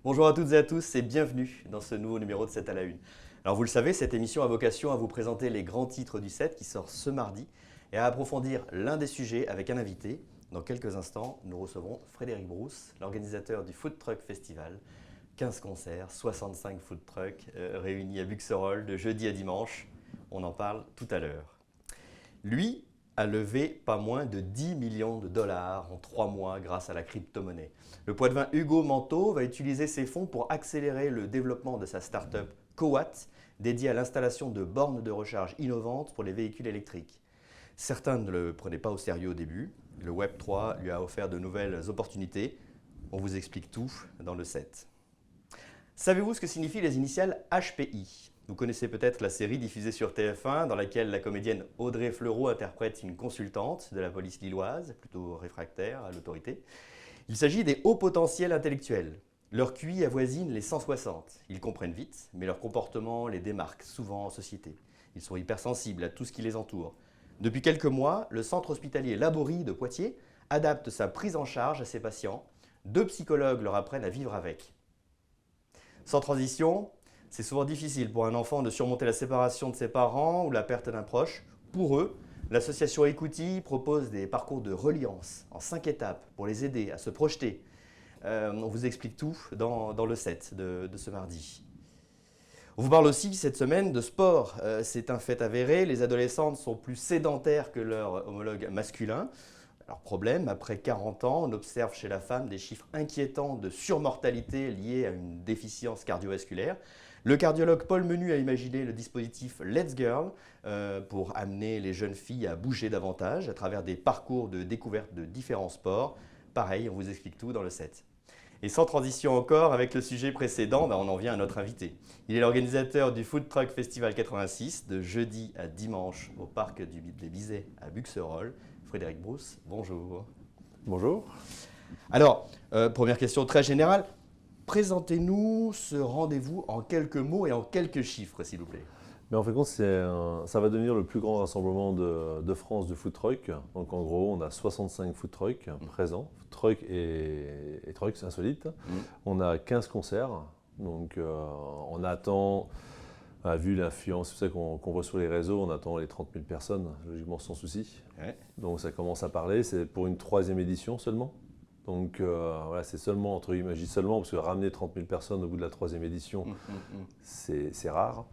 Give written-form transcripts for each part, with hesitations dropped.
Bonjour à toutes et à tous et bienvenue dans ce nouveau numéro de 7 à la une. Alors vous le savez, cette émission a vocation à vous présenter les grands titres du 7 qui sort ce mardi et à approfondir l'un des sujets avec un invité. Dans quelques instants, nous recevrons Frédéric Brousse, l'organisateur du Food Truck Festival. 15 concerts, 65 food trucks réunis à Buxerolles de jeudi à dimanche. On en parle tout à l'heure. Lui a levé pas moins de 10 millions de dollars en 3 mois grâce à la crypto-monnaie. Le poitevin Hugo Manteau va utiliser ses fonds pour accélérer le développement de sa start-up Cowatt, dédiée à l'installation de bornes de recharge innovantes pour les véhicules électriques. Certains ne le prenaient pas au sérieux au début. Le Web3 lui a offert de nouvelles opportunités. On vous explique tout dans le 7. Savez-vous ce que signifient les initiales HPI ? Vous connaissez peut-être la série diffusée sur TF1 dans laquelle la comédienne Audrey Fleurot interprète une consultante de la police lilloise, plutôt réfractaire à l'autorité. Il s'agit des hauts potentiels intellectuels. Leur QI avoisine les 160. Ils comprennent vite, mais leur comportement les démarque souvent en société. Ils sont hypersensibles à tout ce qui les entoure. Depuis quelques mois, le centre hospitalier Laborie de Poitiers adapte sa prise en charge à ses patients. 2 psychologues leur apprennent à vivre avec. Sans transition, c'est souvent difficile pour un enfant de surmonter la séparation de ses parents ou la perte d'un proche. Pour eux, l'association Écouti propose des parcours de reliance en 5 étapes pour les aider à se projeter. On vous explique tout dans le 7 de ce mardi. On vous parle aussi cette semaine de sport. C'est un fait avéré, les adolescentes sont plus sédentaires que leurs homologues masculins. Alors problème, après 40 ans, on observe chez la femme des chiffres inquiétants de surmortalité liés à une déficience cardiovasculaire. Le cardiologue Paul Menu a imaginé le dispositif Let's Girl pour amener les jeunes filles à bouger davantage à travers des parcours de découverte de différents sports. Pareil, on vous explique tout dans le 7. Et sans transition encore, avec le sujet précédent, on en vient à notre invité. Il est l'organisateur du Food Truck Festival 86, de jeudi à dimanche au parc des Bizets à Buxerolles. Frédéric Brousse, bonjour. Bonjour. Alors, première question très générale. Présentez-nous ce rendez-vous en quelques mots et en quelques chiffres, s'il vous plaît. Mais en fait, ça va devenir le plus grand rassemblement de France de food truck. Donc en gros, on a 65 food trucks présents, truck et trucks insolites. On a 15 concerts. Donc on attend, vu l'influence qu'on voit sur les réseaux, on attend les 30 000 personnes, logiquement sans souci. Ouais. Donc ça commence à parler. C'est pour une 3e édition seulement. Donc voilà, c'est seulement, entre guillemets, je dis seulement, parce que ramener 30 000 personnes au bout de la 3e édition, c'est rare.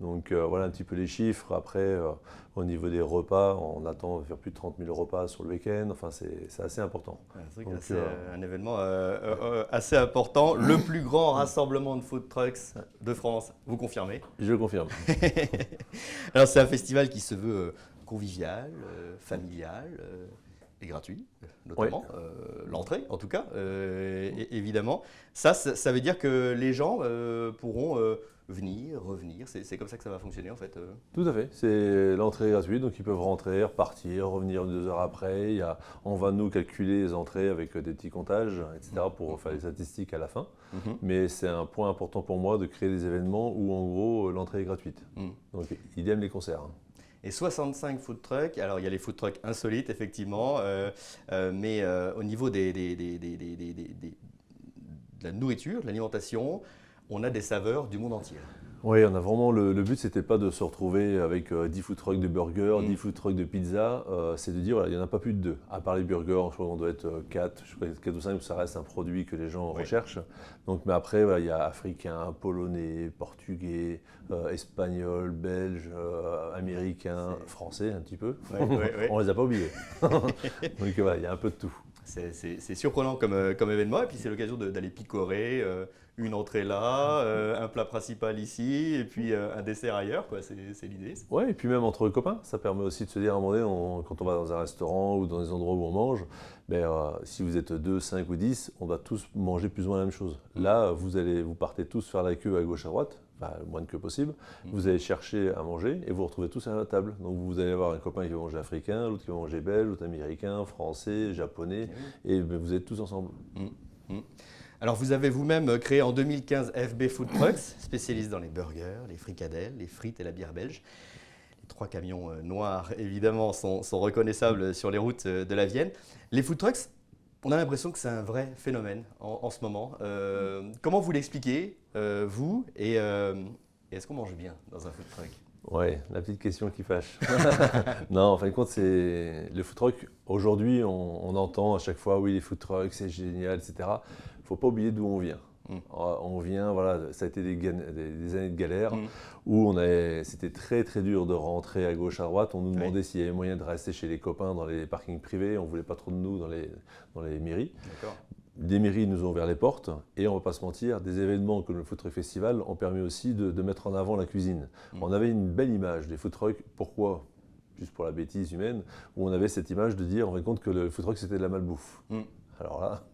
Donc voilà un petit peu les chiffres. Après, au niveau des repas, on attend de faire plus de 30 000 repas sur le week-end. Enfin, c'est assez important. Ouais, c'est vrai que c'est un événement assez important. Le plus grand rassemblement de food trucks de France, vous confirmez? Je le confirme. Alors c'est un festival qui se veut convivial, familial. Et gratuit, notamment, l'entrée en tout cas, évidemment. Ça veut dire que les gens pourront venir, revenir, c'est comme ça que ça va fonctionner en fait. Tout à fait, c'est l'entrée gratuite, donc ils peuvent rentrer, repartir, revenir 2 heures après. On va nous calculer les entrées avec des petits comptages, etc. pour faire les statistiques à la fin. Mais c'est un point important pour moi de créer des événements où en gros l'entrée est gratuite. Donc idem les concerts. Et 65 food trucks, alors il y a les food trucks insolites effectivement, mais au niveau de la nourriture, de l'alimentation, on a des saveurs du monde entier. Oui, on a vraiment le but, c'était pas de se retrouver avec 10 food trucks de burgers, 10 food trucks de pizza, c'est de dire voilà, il n'y en a pas plus de 2. À part les burgers, je crois qu'on doit être 4, je crois 4 ou 5, ça reste un produit que les gens recherchent. Donc, mais après, voilà, il y a africain, polonais, portugais, espagnol, belge, américain, français un petit peu. On les a pas oubliés. Donc voilà, il y a un peu de tout. C'est surprenant comme événement et puis c'est l'occasion d'aller picorer une entrée là, un plat principal ici et puis un dessert ailleurs, quoi. C'est l'idée. Oui, et puis même entre copains, ça permet aussi de se dire à un moment donné, quand on va dans un restaurant ou dans des endroits où on mange, si vous êtes 2, 5 ou 10, on va tous manger plus ou moins la même chose. Là, vous partez tous faire la queue à gauche à droite, le moins que possible, vous allez chercher à manger et vous retrouvez tous à la table. Donc vous allez avoir un copain qui va manger africain, l'autre qui va manger belge, l'autre américain, français, japonais, et vous êtes tous ensemble. Alors vous avez vous-même créé en 2015 FB Food Trucks, spécialiste dans les burgers, les fricadelles, les frites et la bière belge. Les 3 camions noirs, évidemment, sont reconnaissables sur les routes de la Vienne. Les food trucks, On a l'impression que c'est un vrai phénomène en ce moment. Comment vous l'expliquez, vous, et est-ce qu'on mange bien dans un food truck? Ouais, la petite question qui fâche. Non, en fin de compte, c'est le food truck. Aujourd'hui, on entend à chaque fois, oui, les food trucks, c'est génial, etc. Il ne faut pas oublier d'où on vient. On vient, voilà, ça a été des années de galère où c'était très très dur de rentrer à gauche, à droite. On nous demandait s'il y avait moyen de rester chez les copains dans les parkings privés. On ne voulait pas trop de nous dans les mairies. D'accord. Des mairies nous ont ouvert les portes et on ne va pas se mentir, des événements comme le Food Truck Festival ont permis aussi de mettre en avant la cuisine. On avait une belle image des food trucks. Pourquoi? Juste pour la bêtise humaine, où on avait cette image de dire, on rend compte que le food truck c'était de la malbouffe. Alors là,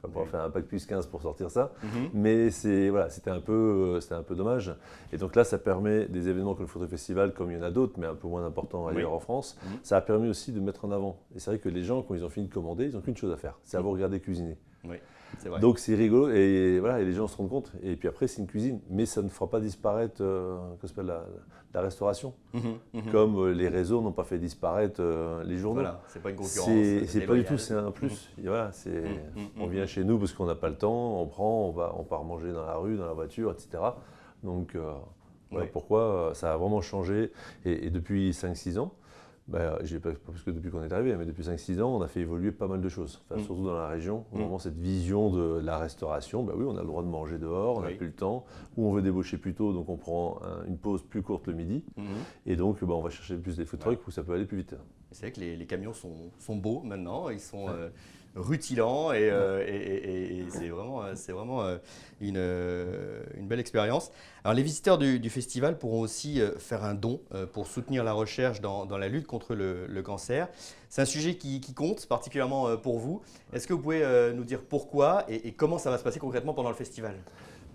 on va pouvoir faire un bac plus 15 pour sortir ça, mais voilà, c'était un peu dommage. Et donc là, ça permet des événements comme le Food Truck Festival, comme il y en a d'autres, mais un peu moins importants ailleurs en France, ça a permis aussi de mettre en avant. Et c'est vrai que les gens, quand ils ont fini de commander, ils n'ont qu'une chose à faire, c'est à vous regarder cuisiner. Oui, c'est vrai. Donc c'est rigolo et voilà, et les gens se rendent compte. Et puis après, c'est une cuisine, mais ça ne fera pas disparaître la restauration. Comme les réseaux n'ont pas fait disparaître les journaux. Voilà, c'est pas une concurrence. C'est pas du tout, c'est un plus. Et voilà, on vient chez nous parce qu'on n'a pas le temps, on part manger dans la rue, dans la voiture, etc. Donc voilà pourquoi ça a vraiment changé. Et depuis 5-6 ans, pas parce que depuis qu'on est arrivé, mais depuis 5-6 ans, on a fait évoluer pas mal de choses, surtout dans la région. Vraiment cette vision de la restauration, oui, on a le droit de manger dehors, on n'a plus le temps, ou on veut débaucher plus tôt, donc on prend une pause plus courte le midi, et donc on va chercher plus des food trucks où ça peut aller plus vite. C'est vrai que les camions sont beaux maintenant, ils sont rutilants et c'est vraiment une belle expérience. Alors les visiteurs du festival pourront aussi faire un don pour soutenir la recherche dans la lutte contre le cancer. C'est un sujet qui compte particulièrement pour vous. Est-ce que vous pouvez nous dire pourquoi et comment ça va se passer concrètement pendant le festival?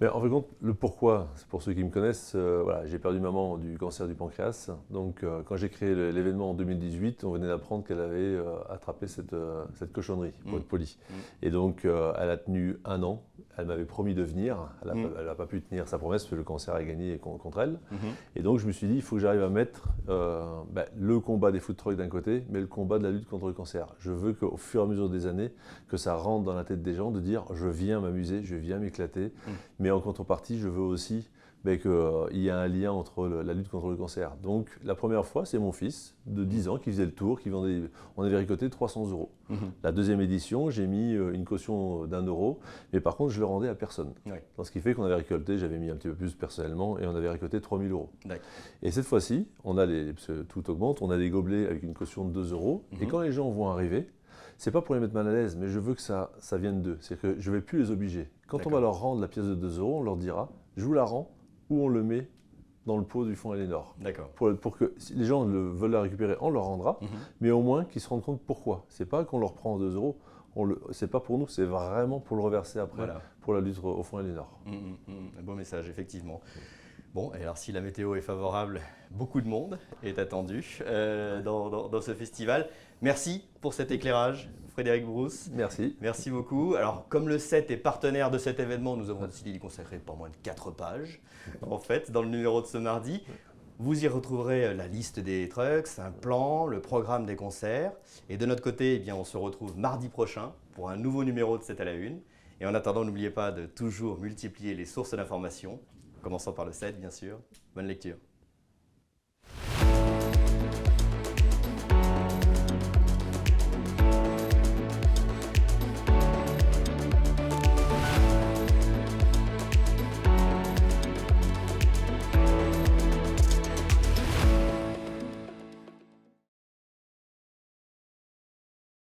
Mais en fait, le pourquoi, c'est pour ceux qui me connaissent, voilà, j'ai perdu maman du cancer du pancréas. Donc, quand j'ai créé l'événement en 2018, on venait d'apprendre qu'elle avait attrapé cette cochonnerie, pour être poli. Et donc, elle a tenu 1 an. Elle m'avait promis de venir. Elle n'a pas pu tenir sa promesse parce que le cancer a gagné contre elle. Et donc, je me suis dit, il faut que j'arrive à mettre le combat des food trucks d'un côté, mais le combat de la lutte contre le cancer. Je veux qu'au fur et à mesure des années, que ça rentre dans la tête des gens de dire, je viens m'amuser, je viens m'éclater. Mais en contrepartie, je veux aussi qu'il y ait un lien entre la lutte contre le cancer. Donc la première fois, c'est mon fils de 10 ans qui faisait le tour, on avait récolté 300 €. La deuxième édition, j'ai mis une caution d'1 €, mais par contre, je le rendais à personne. Donc, ce qui fait qu'on avait récolté, j'avais mis un petit peu plus personnellement, et on avait récolté 3 000 €. Et cette fois-ci, parce que tout augmente, on a des gobelets avec une caution de 2 €, et quand les gens vont arriver, c'est pas pour les mettre mal à l'aise, mais je veux que ça vienne d'eux. C'est-à-dire que je ne vais plus les obliger. Quand on va leur rendre la pièce de 2 €, on leur dira, je vous la rends, ou on le met dans le pot du fonds Aliénor. D'accord. Pour que si les gens veulent la récupérer, on leur rendra, mais au moins qu'ils se rendent compte pourquoi. C'est pas qu'on leur prend 2 €, c'est pas pour nous, c'est vraiment pour le reverser après, pour la lutte au fonds Aliénor. Un beau message, effectivement. Bon, et alors si la météo est favorable, beaucoup de monde est attendu dans ce festival. Merci pour cet éclairage, Frédéric Brousse. Merci. Merci beaucoup. Alors, comme le 7 est partenaire de cet événement, nous avons décidé d'y consacrer pas moins de 4 pages, en fait, dans le numéro de ce mardi. Vous y retrouverez la liste des trucks, un plan, le programme des concerts. Et de notre côté, on se retrouve mardi prochain pour un nouveau numéro de 7 à la 1. Et en attendant, n'oubliez pas de toujours multiplier les sources d'informations, commençant par le 7, bien sûr. Bonne lecture.